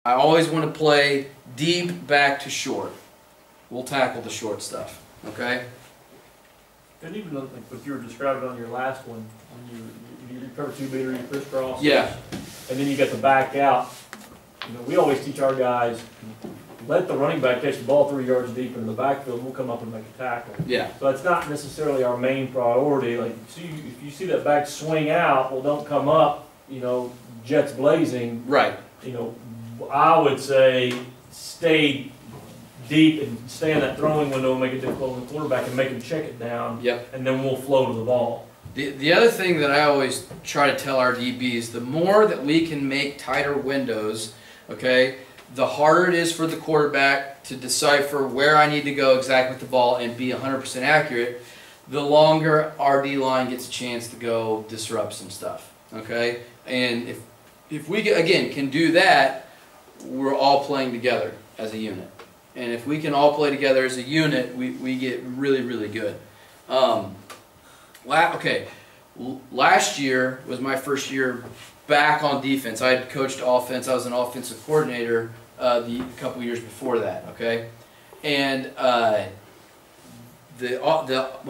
I always want to play deep back to short. We'll tackle the short stuff, okay? And even like what you were describing on your last one, when you cover 2-beater, you crisscross. Yeah. And then you got the back out. You know, we always teach our guys, let the running back catch the ball 3 yards deep into the backfield, and we'll come up and make a tackle. Yeah. So it's not necessarily our main priority. Like, if you see that back swing out, well, don't come up, you know, jets blazing. Right. You know, I would say stay deep and stay in that throwing window and make it difficult on the quarterback and make him check it down. Yep. And then we'll flow to the ball. The other thing that I always try to tell our DBs, the more that we can make tighter windows, okay, the harder it is for the quarterback to decipher where I need to go exactly with the ball and be 100% accurate, the longer our D-line gets a chance to go disrupt some stuff, okay? And if we, again, can do that, we're all playing together as a unit. And if we can all play together as a unit, we get really, really good. Last year was my first year back on defense. I had coached offense. I was an offensive coordinator a couple years before that, okay? And when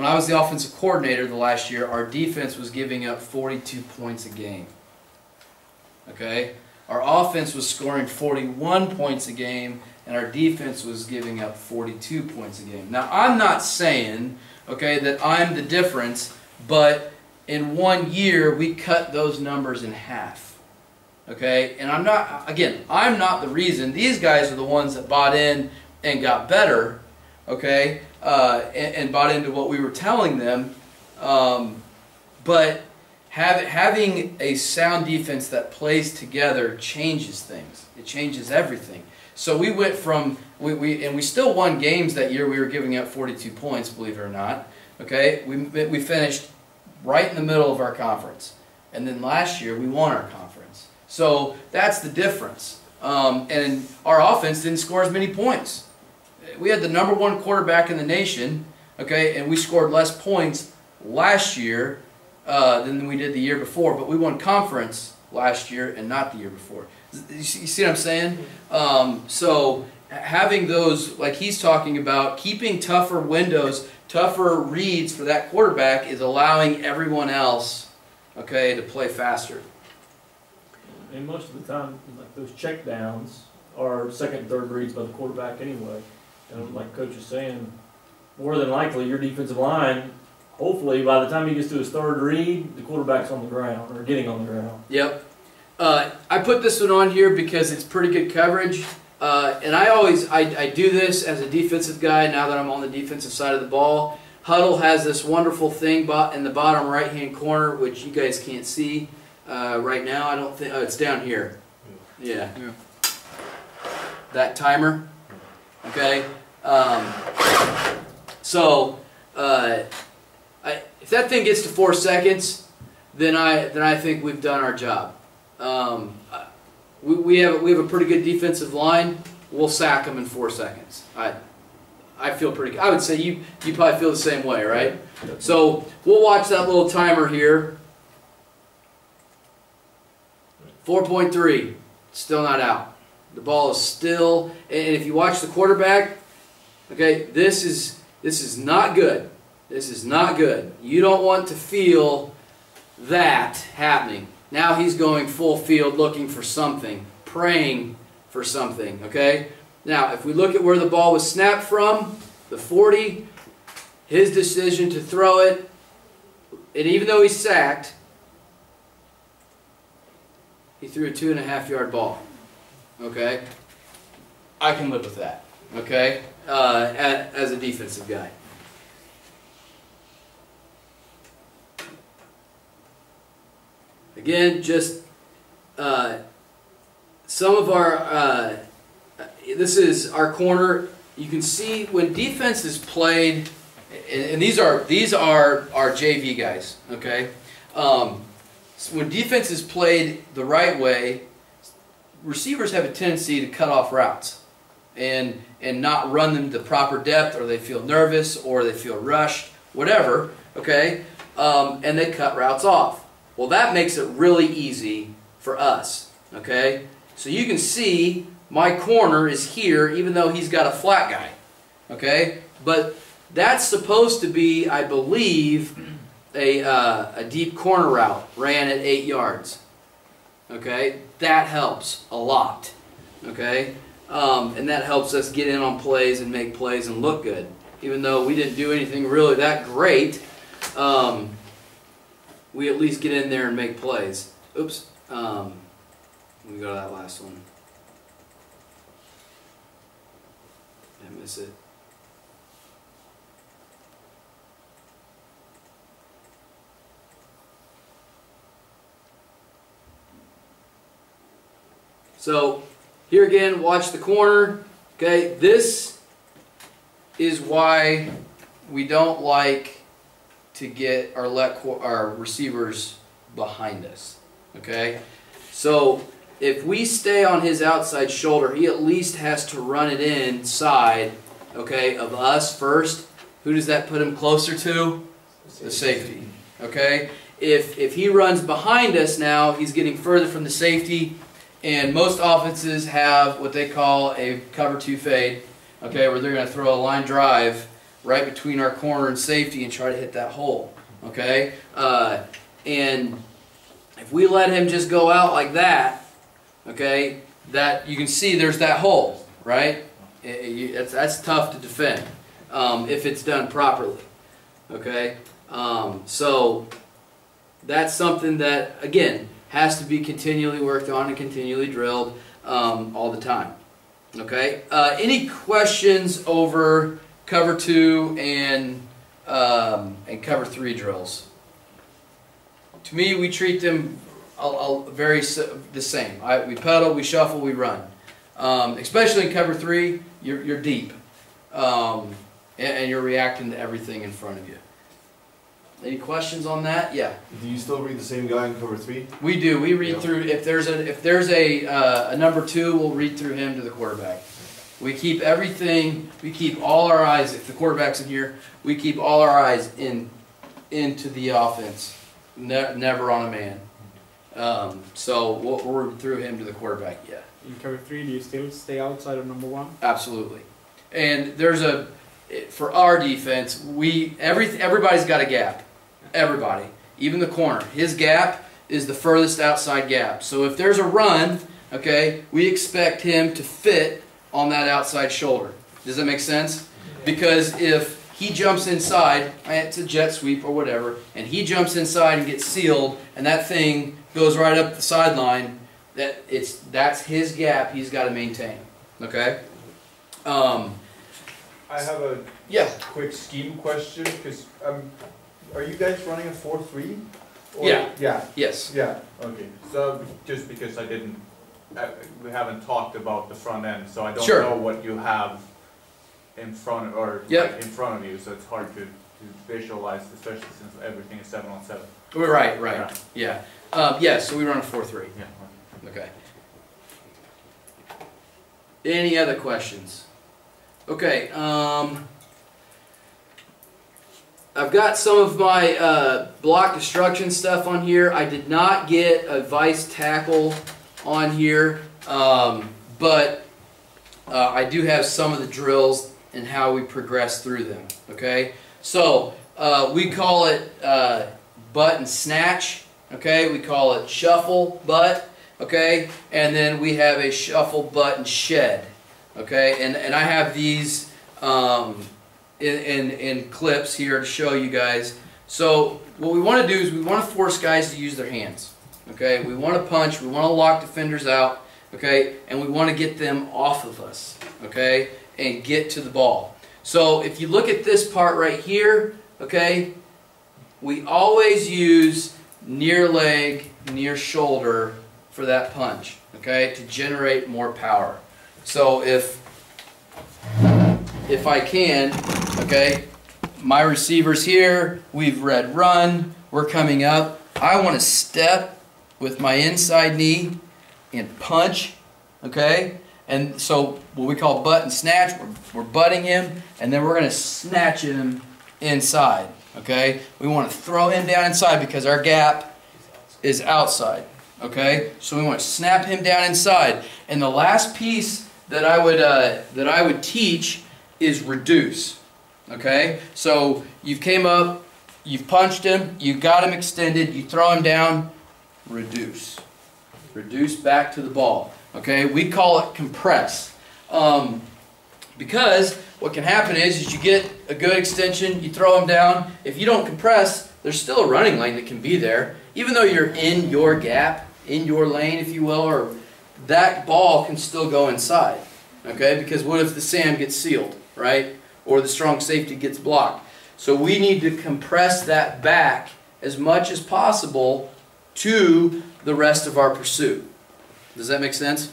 I was the offensive coordinator the last year, our defense was giving up 42 points a game, okay? Our offense was scoring 41 points a game, and our defense was giving up 42 points a game. Now, I'm not saying, okay, that I'm the difference, but in 1 year, we cut those numbers in half, okay? And I'm not the reason. These guys are the ones that bought in and got better, okay, and bought into what we were telling them, but having a sound defense that plays together changes things. It changes everything. So we went from, we still won games that year. We were giving up 42 points, believe it or not. Okay, we finished right in the middle of our conference. And then last year, we won our conference. So that's the difference. And our offense didn't score as many points. We had the #1 quarterback in the nation, okay, and we scored less points last year than we did the year before. But we won conference last year and not the year before. You see what I'm saying? So having those, like he's talking about, keeping tougher windows, tougher reads for that quarterback is allowing everyone else, okay, to play faster. And most of the time, like those check downs are second and third reads by the quarterback anyway. And like Coach is saying, more than likely your defensive line, hopefully by the time he gets to his third read, the quarterback's on the ground or getting on the ground. Yep. I put this one on here because it's pretty good coverage. And I do this as a defensive guy now that I'm on the defensive side of the ball. Huddle has this wonderful thing in the bottom right-hand corner, which you guys can't see right now. I don't think, oh, it's down here. Yeah. That timer. Okay. If that thing gets to 4 seconds, then I think we've done our job. We have a pretty good defensive line. We'll sack them in 4 seconds. I feel pretty good. I would say you probably feel the same way, right? So we'll watch that little timer here. 4.3, still not out. The ball is still, and if you watch the quarterback, okay, this is not good. This is not good. You don't want to feel that happening. Now he's going full field looking for something, praying for something, okay? Now, if we look at where the ball was snapped from, the 40, his decision to throw it, and even though he's sacked, he threw a 2.5-yard ball, okay? I can live with that, okay, as a defensive guy. Again, just some of our, this is our corner. You can see when defense is played, and these are our JV guys, okay? So when defense is played the right way, receivers have a tendency to cut off routes and not run them to proper depth, or they feel nervous, or they feel rushed, whatever, okay? And they cut routes off. Well, that makes it really easy for us, okay? So you can see my corner is here, even though he's got a flat guy. Okay? But that's supposed to be, I believe, a deep corner route ran at 8 yards. Okay? That helps a lot. Okay? And that helps us get in on plays and make plays and look good. Even though we didn't do anything really that great, we at least get in there and make plays. Oops. Let me go to that last one. Did I miss it? So, here again, watch the corner. Okay, this is why we don't like to get or let our receivers behind us. Okay, so if we stay on his outside shoulder, he at least has to run it inside, okay, of us first. Who does that put him closer to? The safety. Okay, if he runs behind us now, he's getting further from the safety. And most offenses have what they call a cover 2 fade, okay, where they're going to throw a line drive right between our corner and safety and try to hit that hole, okay? And if we let him just go out like that, okay, that you can see there's that hole, right? That's tough to defend if it's done properly, okay? So that's something that, again, has to be continually worked on and continually drilled all the time. Okay. Any questions over cover 2 and cover 3 drills? To me, we treat them very the same. We pedal, we shuffle, we run. Especially in cover 3, you're deep, and you're reacting to everything in front of you. Any questions on that? Yeah. Do you still read the same guy in cover 3? We do. We read through. If there's a number 2, we'll read through him to the quarterback. We keep everything. We keep all our eyes. If the quarterback's in here, we keep all our eyes into the offense. Never on a man. So we'll read through him to the quarterback. Yeah. In cover 3, do you still stay outside of number 1? Absolutely. And there's for our defense, everybody's got a gap. Everybody, even the corner. His gap is the furthest outside gap. So if there's a run, okay, we expect him to fit on that outside shoulder. Does that make sense? Because if he jumps inside, it's a jet sweep or whatever, and he jumps inside and gets sealed, and that thing goes right up the sideline, that's his gap he's got to maintain. Okay? I have a quick scheme question, because are you guys running a 4-3? Yeah. Yeah. Yes. Yeah. Okay. So just because we haven't talked about the front end, so I don't know what you have in front in front of you, so it's hard to visualize, especially since everything is 7-on-7. Right. Yeah. So we run a 4-3. Yeah. Okay. Any other questions? Okay, I've got some of my block destruction stuff on here. I did not get a vice tackle on here, but I do have some of the drills and how we progress through them. Okay, so we call it butt and snatch. Okay, we call it shuffle butt. Okay, and then we have a shuffle butt and shed. Okay, and I have these in clips here to show you guys. So what we want to do is we want to force guys to use their hands. Okay, we want to punch, we want to lock defenders out. Okay, and we want to get them off of us. Okay, and get to the ball. So if you look at this part right here, okay, we always use near leg, near shoulder for that punch. Okay, to generate more power. So if I can, okay, my receiver's here, we've read run, we're coming up. I want to step with my inside knee and punch, okay? And so what we call butt and snatch, we're butting him, and then we're going to snatch him inside, okay? We want to throw him down inside because our gap is outside, Okay, so we want to snap him down inside. And the last piece that I would teach is reduce. Okay, so you've came up, you've punched him, you've got him extended, you throw him down, reduce. Reduce back to the ball. Okay, we call it compress. Because what can happen is you get a good extension, you throw him down. If you don't compress, there's still a running lane that can be there. Even though you're in your gap, in your lane, if you will, or that ball can still go inside. Okay, because what if the Sam gets sealed, right? Or the strong safety gets blocked. So we need to compress that back as much as possible to the rest of our pursuit. Does that make sense?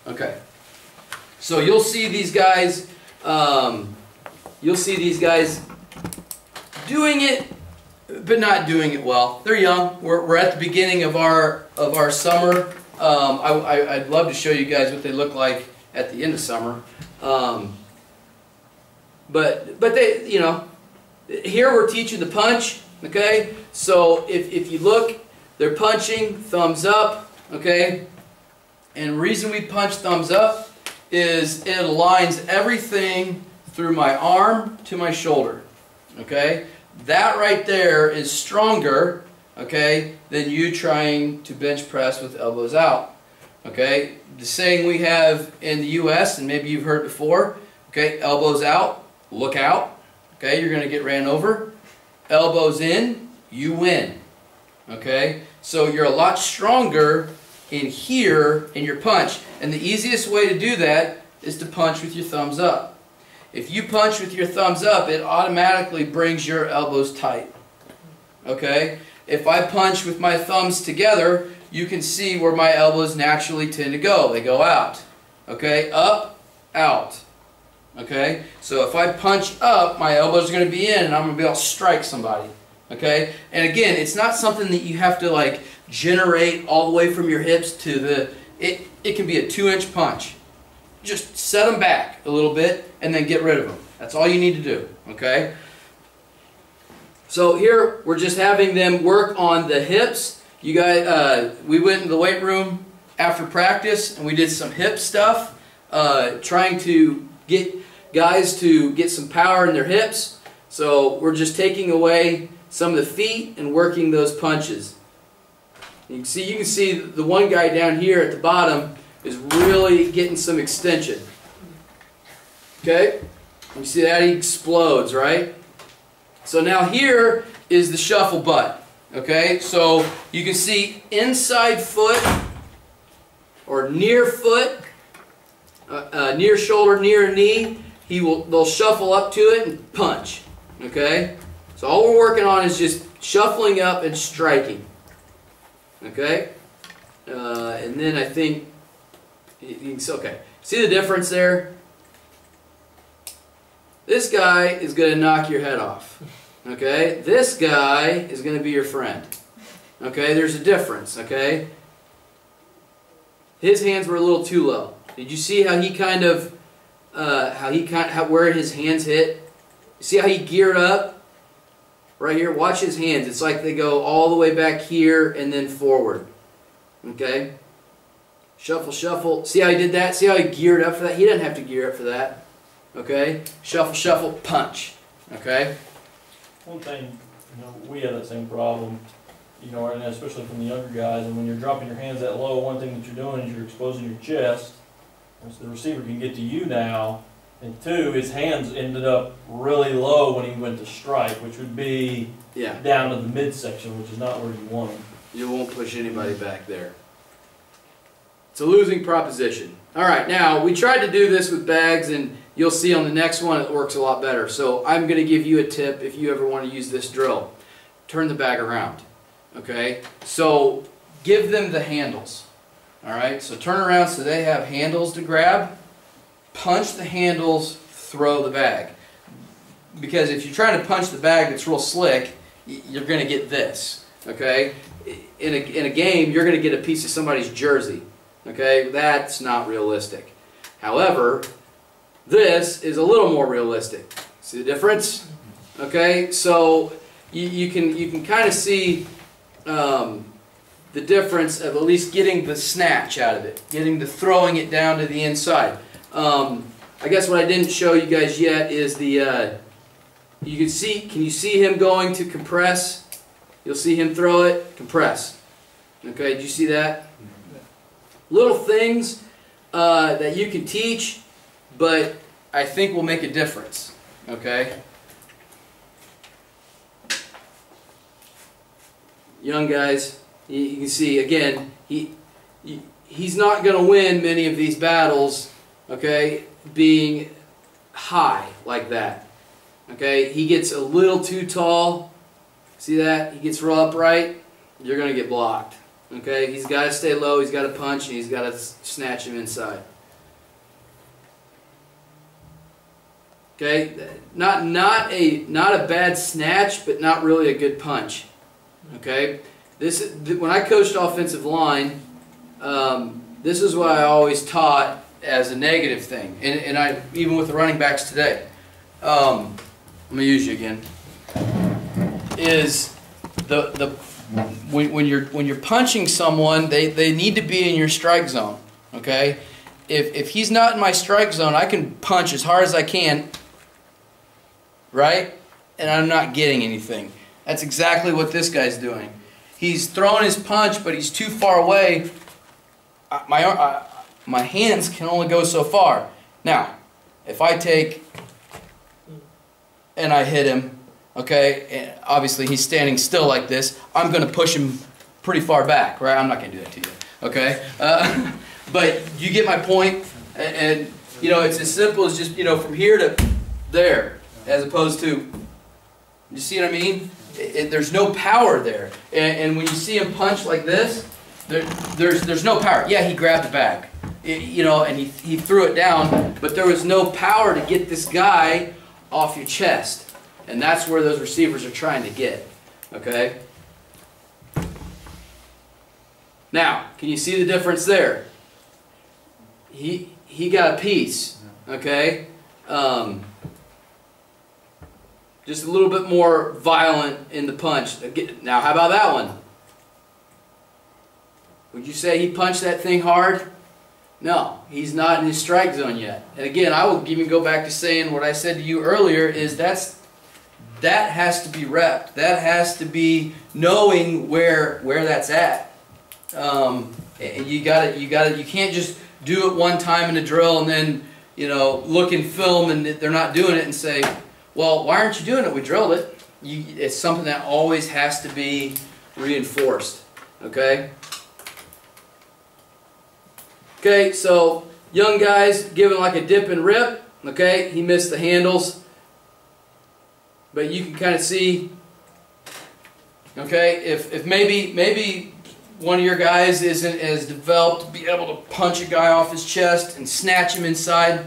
Okay. So you'll see these guys. Doing it, but not doing it well. They're young. We're at the beginning of our summer. I'd love to show you guys what they look like at the end of summer. But they, you know, here we're teaching the punch. Okay, so if you look, they're punching thumbs up. Okay, and the reason we punch thumbs up is it aligns everything through my arm to my shoulder. Okay, that right there is stronger, okay, than you trying to bench press with elbows out. Okay, the saying we have in the U.S., and maybe you've heard before, okay, elbows out, look out. Okay, you're going to get ran over. Elbows in, you win. Okay, so you're a lot stronger in here in your punch, and the easiest way to do that is to punch with your thumbs up. If you punch with your thumbs up, it automatically brings your elbows tight. Okay? If I punch with my thumbs together, you can see where my elbows naturally tend to go. They go out. Okay? Up, out. Okay? So if I punch up, my elbows are going to be in and I'm going to be able to strike somebody. Okay? And again, it's not something that you have to like generate all the way from your hips to the... It can be a 2-inch punch. Just set them back a little bit and then get rid of them. That's all you need to do. Okay? So here we're just having them work on the hips. You guys, we went in the weight room after practice and we did some hip stuff, trying to get guys to get some power in their hips. So we're just taking away some of the feet and working those punches. You can see the one guy down here at the bottom is really getting some extension. Okay? You see that? He explodes, right? So now here is the shuffle butt. Okay? So you can see inside foot or near foot, near shoulder, near knee. They'll shuffle up to it and punch. Okay? So all we're working on is just shuffling up and striking. Okay? And then I think okay. See the difference there? This guy is going to knock your head off. Okay? This guy is going to be your friend. Okay? There's a difference. Okay? His hands were a little too low. Did you see how he kind of, where his hands hit? See how he geared up? Right here, watch his hands. It's like they go all the way back here and then forward. Okay? Shuffle, shuffle. See how he did that? See how he geared up for that? He doesn't have to gear up for that. Okay? Shuffle, shuffle, punch. Okay? One thing, we have that same problem, and especially from the younger guys, and when you're dropping your hands that low, one thing that you're doing is you're exposing your chest, so the receiver can get to you now, and two, his hands ended up really low when he went to strike, which would be down to the midsection, which is not where you want him. You won't push anybody back there. It's a losing proposition. All right, now we tried to do this with bags, and you'll see on the next one it works a lot better. So I'm going to give you a tip if you ever want to use this drill. Turn the bag around. Okay? So give them the handles. All right? So turn around so they have handles to grab. Punch the handles, throw the bag. Because if you're trying to punch the bag that's real slick, you're going to get this. Okay? In a game, you're going to get a piece of somebody's jersey. Okay? That's not realistic. However, this is a little more realistic. See the difference? Okay? So you can kind of see the difference of at least getting the snatch out of it, getting the throwing it down to the inside. I guess what I didn't show you guys yet is the, can you see him going to compress? You'll see him throw it, compress. Okay, did you see that? Little things that you can teach, but I think will make a difference. Okay? Young guys, you can see, again, he's not going to win many of these battles, okay, being high like that. Okay, he gets a little too tall. See that? He gets real upright, you're going to get blocked. Okay, he's got to stay low, he's got to punch, and he's got to snatch him inside. Okay, not a bad snatch, but not really a good punch. Okay, when I coached offensive line, this is what I always taught as a negative thing, and I even with the running backs today. I'm gonna use you again. Is when you're punching someone, they need to be in your strike zone. Okay, if he's not in my strike zone, I can punch as hard as I can, right? And I'm not getting anything. That's exactly what this guy's doing. He's throwing his punch, but he's too far away. My hands can only go so far. Now, if I take and I hit him, okay, and obviously he's standing still like this, I'm going to push him pretty far back, right? I'm not going to do that to you, okay? But you get my point, and you know, it's as simple as just, you know, from here to there, as opposed to, you see what I mean? There's no power there, and when you see him punch like this, there's no power. Yeah, he grabbed the bag, you know, and he threw it down, but there was no power to get this guy off your chest, and that's where those receivers are trying to get. Okay. Now, can you see the difference there? He got a piece. Okay. Just a little bit more violent in the punch. Now, how about that one? Would you say he punched that thing hard? No, he's not in his strike zone yet. And again, I will even go back to saying what I said to you earlier, is that has to be repped. That has to be knowing where that's at. And you can't just do it one time in a drill and then, you know, look in film and they're not doing it and say, well, why aren't you doing it? We drilled it. It's something that always has to be reinforced. Okay? Okay, so young guys giving like a dip and rip. Okay, he missed the handles. But you can kind of see, okay, if maybe one of your guys isn't as developed to be able to punch a guy off his chest and snatch him inside,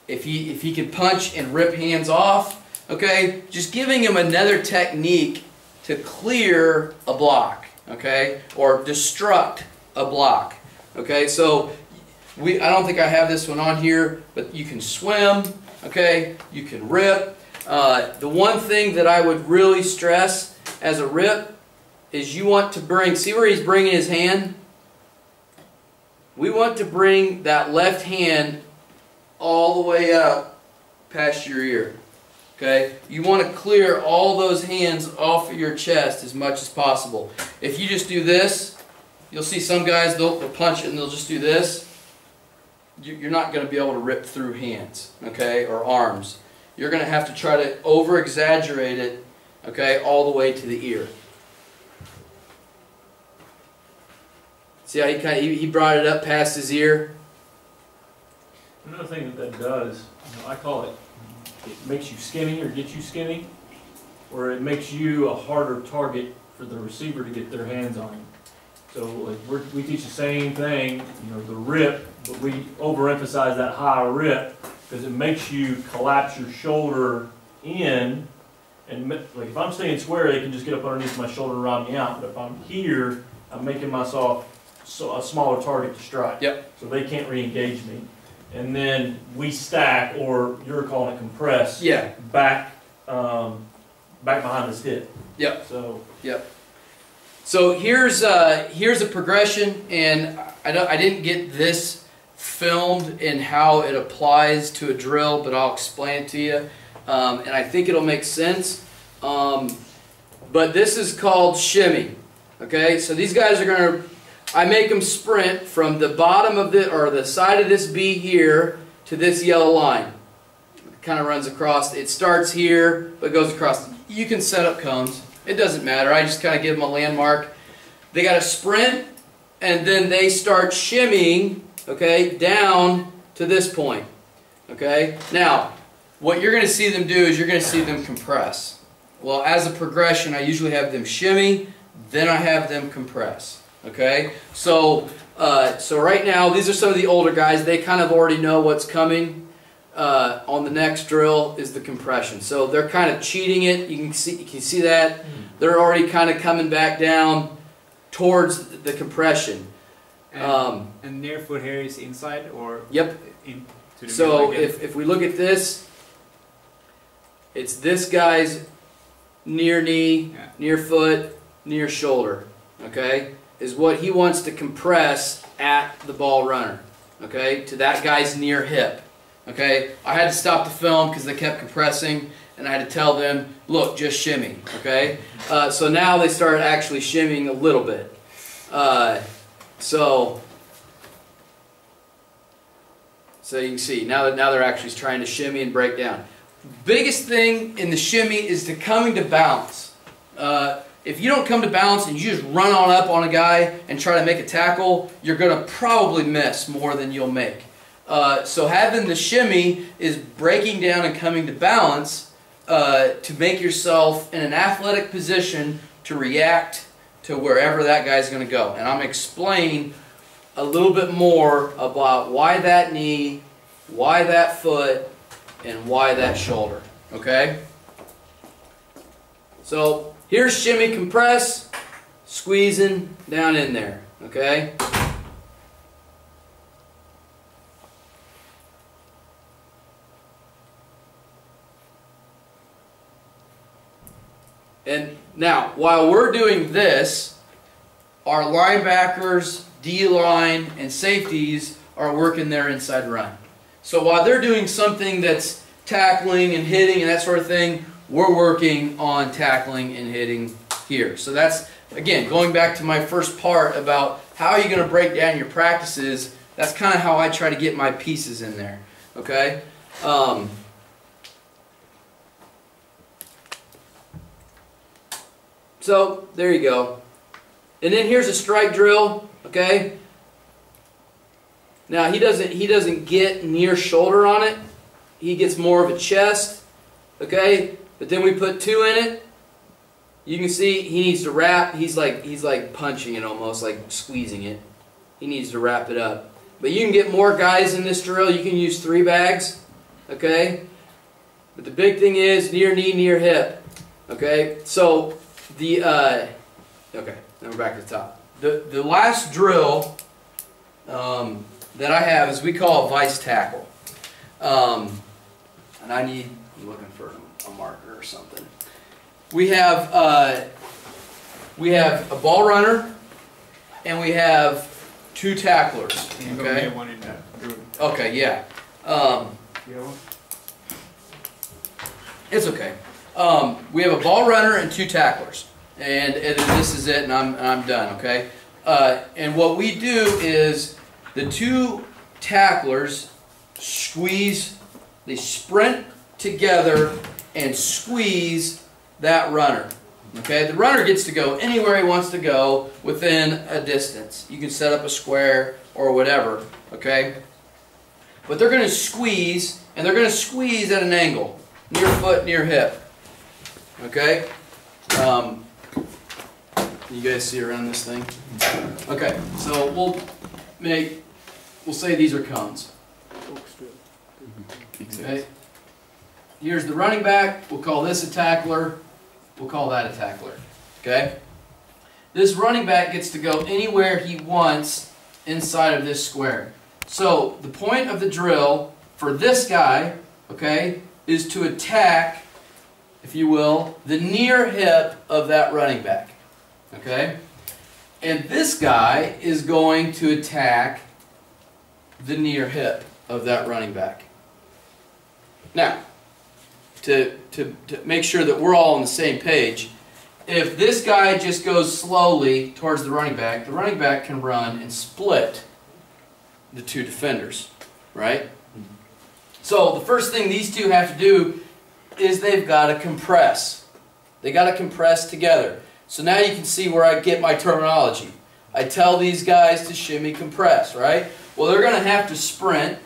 if he can punch and rip hands off, okay, just giving him another technique to clear a block, okay, or destruct a block, okay. So I don't think I have this one on here, but you can swim, okay, you can rip. The one thing that I would really stress as a rip is you want to bring, see where he's bringing his hand? We want to bring that left hand all the way up past your ear. Okay? You want to clear all those hands off of your chest as much as possible. If you just do this, you'll see some guys, they'll punch it and they'll just do this. You're not going to be able to rip through hands, okay, or arms. You're going to have to try to over-exaggerate it, okay, all the way to the ear. See how he brought it up past his ear? Another thing that does, you know, I call it makes you skinny or gets you skinny, or it makes you a harder target for the receiver to get their hands on him. So like we teach the same thing, you know, the rip, but we overemphasize that high rip because it makes you collapse your shoulder in, and like if I'm staying square, they can just get up underneath my shoulder and rob me out. But if I'm here, I'm making myself a smaller target to strike. Yep. So they can't re-engage me. And then we stack, or you're calling it compress. Yeah. Back behind his hip. Yep. So. Yep. So here's a progression, and I didn't get this filmed in how it applies to a drill, but I'll explain it to you, and I think it'll make sense. But this is called shimmy. Okay, so these guys are going to, I make them sprint from the bottom of the side of this B here to this yellow line. It kind of runs across. It starts here, but goes across. You can set up cones. It doesn't matter. I just kind of give them a landmark. They got to sprint, and then they start shimmying, okay, down to this point. Okay. Now, what you're going to see them do is you're going to see them compress. Well, as a progression, I usually have them shimmy, then I have them compress. Okay. So right now, these are some of the older guys. They kind of already know what's coming. On the next drill is the compression. So they're kind of cheating it. You can see that. They're already kind of coming back down towards the compression. And near foot here is inside or yep. into the So middle again? if we look at this, it's this guy's near knee, near foot, near shoulder. Okay, is what he wants to compress at the ball runner. Okay, to that guy's near hip. Okay, I had to stop the film because they kept compressing, and I had to tell them, look, just shimmy. Okay, so now they started actually shimmying a little bit. So you can see now they're actually trying to shimmy and break down. Biggest thing in the shimmy is the coming to balance. If you don't come to balance and you just run on up on a guy and try to make a tackle, you're going to probably miss more than you'll make. So having the shimmy is breaking down and coming to balance to make yourself in an athletic position to react to wherever that guy's going to go. And I'm going to explain a little bit more about why that knee, why that foot, and why that shoulder. Okay? So here's shimmy, compress, squeezing down in there. Okay? And now, while we're doing this, our linebackers, D-line, and safeties are working their inside run. So while they're doing something that's tackling and hitting and that sort of thing, we're working on tackling and hitting here. So that's, again, going back to my first part about how are you going to break down your practices, that's kind of how I try to get my pieces in there. Okay? So there you go. And then here's a strike drill, okay? Now he doesn't get near shoulder on it. He gets more of a chest, okay? But then we put 2 in it. You can see he needs to wrap. He's like punching it almost, like squeezing it. He needs to wrap it up. But you can get more guys in this drill. You can use 3 bags, okay? But the big thing is near knee, near hip, okay? So okay, now we're back to the top. The last drill that I have is we call a vice tackle. And I'm looking for a marker or something. We have a ball runner and we have 2 tacklers. Can you Okay. go one in that group? Okay, yeah. It's okay. We have a ball runner and 2 tacklers. And this is it, and I'm done, okay? And what we do is the 2 tacklers squeeze, they sprint together and squeeze that runner. Okay? The runner gets to go anywhere he wants to go within a distance. You can set up a square or whatever, okay? But they're going to squeeze, and they're going to squeeze at an angle, near foot, near hip. Okay? You guys see around this thing? Okay, so we'll say these are cones. Okay. Here's the running back. We'll call this a tackler. We'll call that a tackler. Okay? This running back gets to go anywhere he wants inside of this square. So the point of the drill for this guy, okay, is to attack, if you will, the near hip of that running back. Okay? And this guy is going to attack the near hip of that running back. Now, to make sure that we're all on the same page, if this guy just goes slowly towards the running back can run and split the two defenders, right? So the first thing these two have to do is they've got to compress. They got to compress together. So now you can see where I get my terminology. I tell these guys to shimmy compress, right? Well, they're going to have to sprint,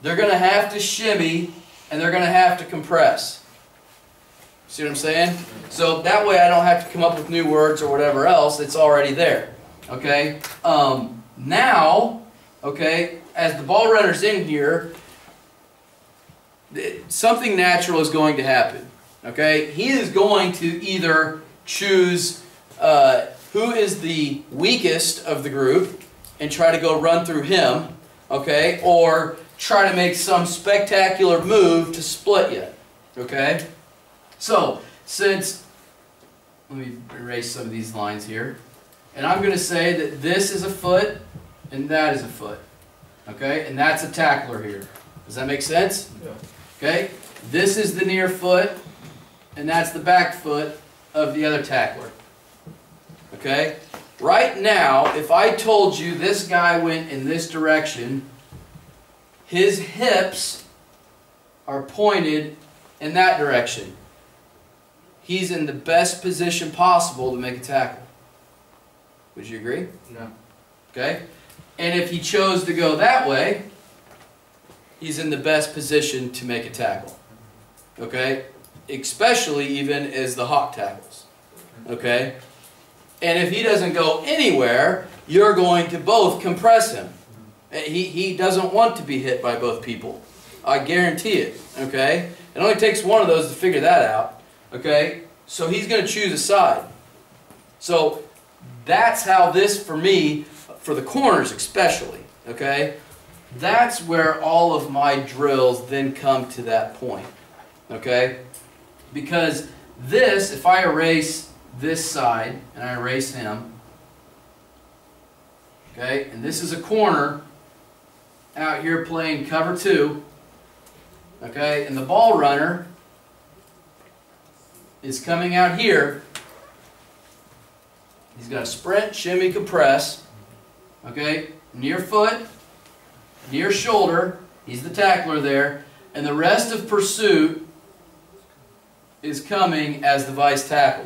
they're going to have to shimmy, and they're going to have to compress. See what I'm saying? So that way I don't have to come up with new words or whatever else. It's already there. Okay? Now, okay, as the ball runner's in here, something natural is going to happen. Okay? He is going to either choose who is the weakest of the group and try to go run through him, okay, or try to make some spectacular move to split you, okay? So, let me erase some of these lines here, and I'm going to say that this is a foot and that is a foot, okay, and that's a tackler here. Does that make sense? Yeah. Okay, this is the near foot and that's the back foot of the other tackler. Okay? Right now, if I told you this guy went in this direction, his hips are pointed in that direction. He's in the best position possible to make a tackle. Would you agree? No. Okay? And if he chose to go that way, he's in the best position to make a tackle. Okay? Especially even as the hawk tackles. Okay? And if he doesn't go anywhere, you're going to both compress him. He doesn't want to be hit by both people. I guarantee it. Okay? It only takes one of those to figure that out. Okay? So he's going to choose a side. So that's how this, for me, for the corners especially, okay? That's where all of my drills then come to that point. Okay? Because this, if I erase this side and I erase him, okay, and this is a corner out here playing cover 2, okay, and the ball runner is coming out here. He's got a sprint, shimmy, compress, okay, near foot, near shoulder, he's the tackler there, and the rest of pursuit is coming as the vice tackle.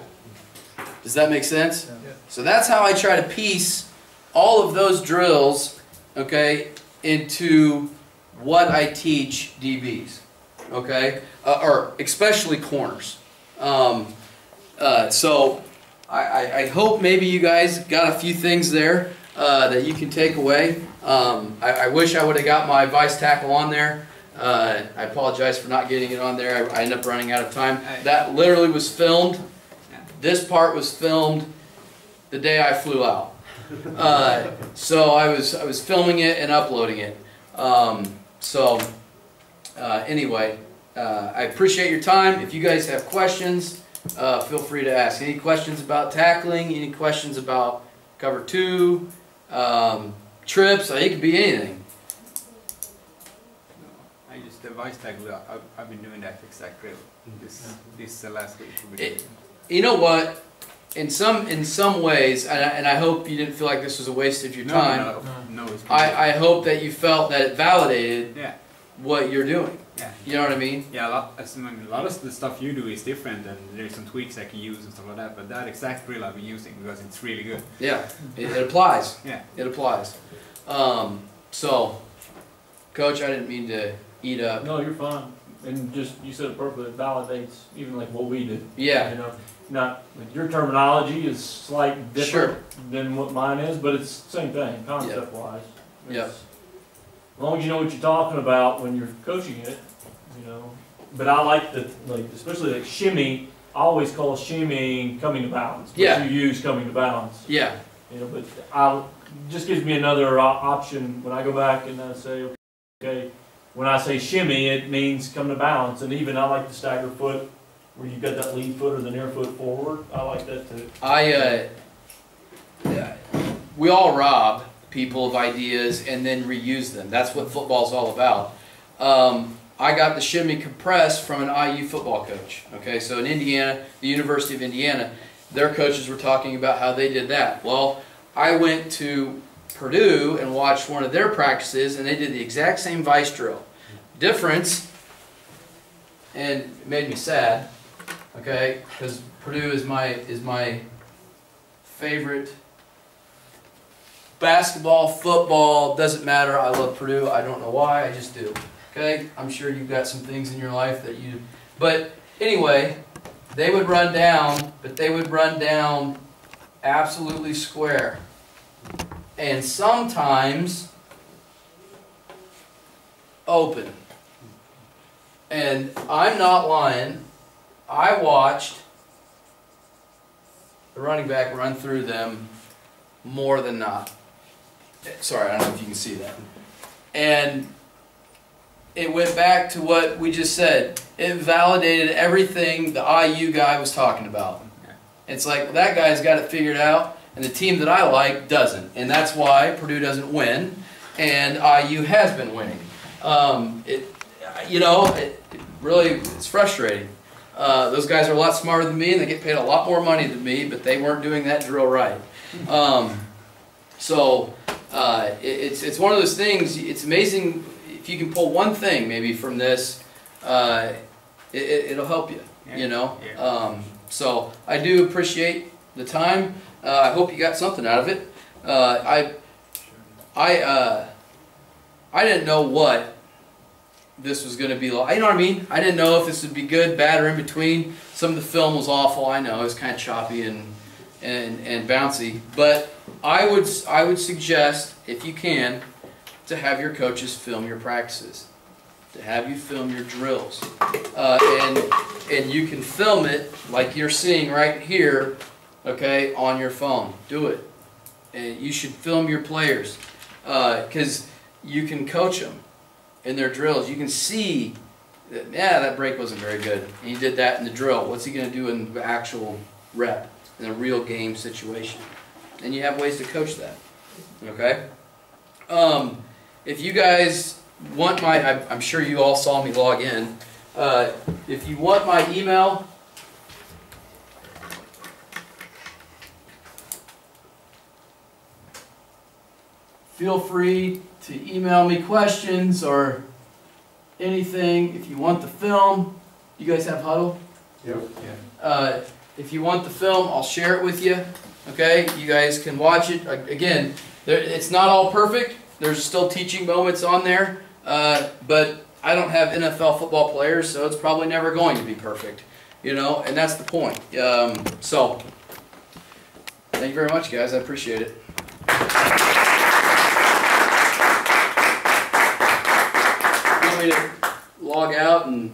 Does that make sense? Yeah. So that's how I try to piece all of those drills, okay, into what I teach DBs, okay, or especially corners. So I hope maybe you guys got a few things there that you can take away. I wish I would have got my vice tackle on there. I apologize for not getting it on there. I ended up running out of time. That literally was filmed. This part was filmed the day I flew out. So I was filming it and uploading it. Anyway, I appreciate your time. If you guys have questions, feel free to ask. Any questions about tackling? Any questions about cover 2? Trips? It could be anything. I just the vice tackle. I've been doing that exact drill this last week. You know what? In some ways, and I hope you didn't feel like this was a waste of your time. No. It's I hope that you felt that it validated what you're doing. Yeah. You know what I mean? Yeah, a lot of the stuff you do is different, and there's some tweaks I can use and stuff like that. But that exact drill I've been using because it's really good. Yeah, it applies. Yeah, it applies. So, Coach, I didn't mean to eat up. No, you're fine. And just, you said it perfectly, it validates even like what we do. Yeah. You know, not, like your terminology is slightly different than what mine is, but it's the same thing, concept-wise. Yeah. As long as you know what you're talking about when you're coaching it, you know. But I like the, like, especially like shimmy, I always call shimmy coming to balance. But Yeah. you use coming to balance. Yeah. You know, but just gives me another option when I go back and I say, okay, when I say shimmy, it means come to balance. And even I like the stagger foot, where you've got that lead foot or the near foot forward. I like that too. we all rob people of ideas and then reuse them. That's what football's all about. I got the shimmy compressed from an IU football coach. Okay, so in Indiana, the University of Indiana, their coaches were talking about how they did that. Well, I went to Purdue and watched one of their practices, and they did the exact same vice drill. Difference, and it made me sad, okay, because Purdue is my favorite. Basketball, football, doesn't matter. I love Purdue. I don't know why. I just do. Okay? I'm sure you've got some things in your life that you... But anyway, they would run down, but they would run down absolutely square. And sometimes open. And I'm not lying. I watched the running back run through them more than not. Sorry, I don't know if you can see that. And it went back to what we just said. It validated everything the IU guy was talking about. It's like, that guy's got it figured out, and the team that I like doesn't. And that's why Purdue doesn't win, and IU has been winning. It's frustrating. Those guys are a lot smarter than me, and they get paid a lot more money than me, but they weren't doing that drill right. It's one of those things. It's amazing if you can pull one thing maybe from this. It'll help you. You know. Yeah. So I do appreciate the time. I hope you got something out of it. I didn't know what this was going to be like. You know what I mean? I didn't know if this would be good, bad, or in between. Some of the film was awful. I know it was kind of choppy and bouncy. But I would suggest, if you can, to have your coaches film your practices, to have you film your drills, and you can film it like you're seeing right here, okay, on your phone. Do it, and you should film your players, because you can coach them in their drills. You can see that, yeah, that break wasn't very good. And he did that in the drill. What's he going to do in the actual rep, in a real game situation? And you have ways to coach that. Okay? If you guys want my, I'm sure you all saw me log in. If you want my email, feel free to email me questions or anything. If you want the film, you guys have Huddle? Yep. Yeah. If you want the film, I'll share it with you. Okay, you guys can watch it. Again, it's not all perfect. There's still teaching moments on there, but I don't have NFL football players, so it's probably never going to be perfect. You know, and that's the point. So, thank you very much, guys. I appreciate it. You want me to log out and